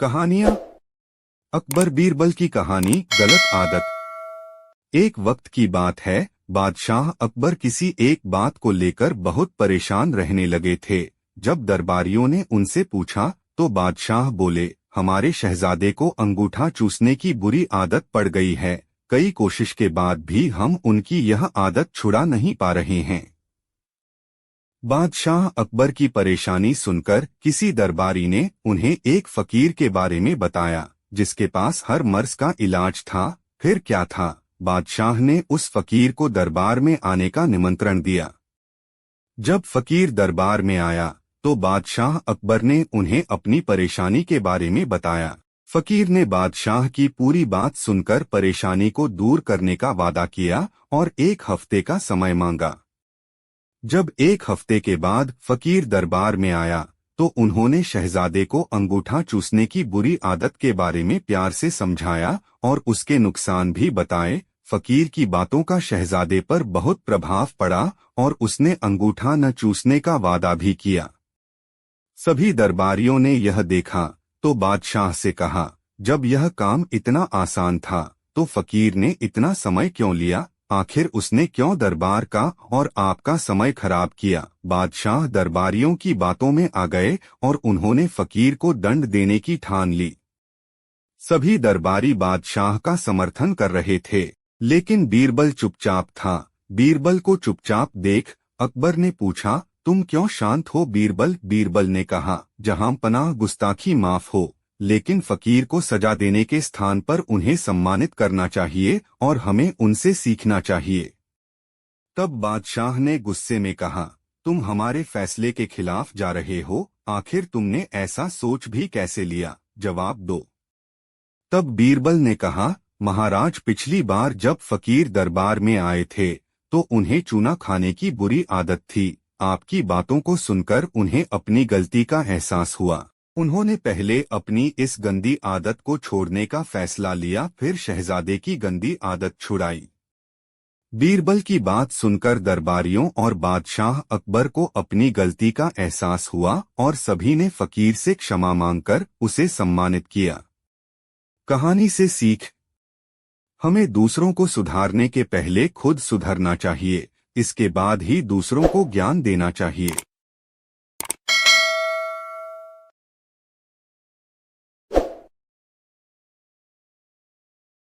कहानियां। अकबर बीरबल की कहानी गलत आदत। एक वक्त की बात है, बादशाह अकबर किसी एक बात को लेकर बहुत परेशान रहने लगे थे। जब दरबारियों ने उनसे पूछा तो बादशाह बोले, हमारे शहजादे को अंगूठा चूसने की बुरी आदत पड़ गई है। कई कोशिश के बाद भी हम उनकी यह आदत छुड़ा नहीं पा रहे हैं। बादशाह अकबर की परेशानी सुनकर किसी दरबारी ने उन्हें एक फकीर के बारे में बताया, जिसके पास हर मर्ज का इलाज था। फिर क्या था, बादशाह ने उस फकीर को दरबार में आने का निमंत्रण दिया। जब फकीर दरबार में आया तो बादशाह अकबर ने उन्हें अपनी परेशानी के बारे में बताया। फकीर ने बादशाह की पूरी बात सुनकर परेशानी को दूर करने का वादा किया और 1 हफ्ते का समय मांगा। जब 1 हफ्ते के बाद फकीर दरबार में आया तो उन्होंने शहजादे को अंगूठा चूसने की बुरी आदत के बारे में प्यार से समझाया और उसके नुकसान भी बताए। फकीर की बातों का शहजादे पर बहुत प्रभाव पड़ा और उसने अंगूठा न चूसने का वादा भी किया। सभी दरबारियों ने यह देखा तो बादशाह से कहा, जब यह काम इतना आसान था तो फकीर ने इतना समय क्यों लिया? आखिर उसने क्यों दरबार का और आपका समय खराब किया? बादशाह दरबारियों की बातों में आ गए और उन्होंने फकीर को दंड देने की ठान ली। सभी दरबारी बादशाह का समर्थन कर रहे थे, लेकिन बीरबल चुपचाप था। बीरबल को चुपचाप देख अकबर ने पूछा, तुम क्यों शांत हो बीरबल? बीरबल ने कहा, जहां पनाह गुस्ताखी माफ हो, लेकिन फकीर को सजा देने के स्थान पर उन्हें सम्मानित करना चाहिए और हमें उनसे सीखना चाहिए। तब बादशाह ने गुस्से में कहा, तुम हमारे फैसले के खिलाफ जा रहे हो, आखिर तुमने ऐसा सोच भी कैसे लिया? जवाब दो। तब बीरबल ने कहा, महाराज, पिछली बार जब फकीर दरबार में आए थे तो उन्हें चूना खाने की बुरी आदत थी। आपकी बातों को सुनकर उन्हें अपनी गलती का एहसास हुआ। उन्होंने पहले अपनी इस गंदी आदत को छोड़ने का फैसला लिया, फिर शहजादे की गंदी आदत छुड़ाई। बीरबल की बात सुनकर दरबारियों और बादशाह अकबर को अपनी गलती का एहसास हुआ और सभी ने फकीर से क्षमा मांगकर उसे सम्मानित किया। कहानी से सीख। हमें दूसरों को सुधारने के पहले खुद सुधरना चाहिए, इसके बाद ही दूसरों को ज्ञान देना चाहिए।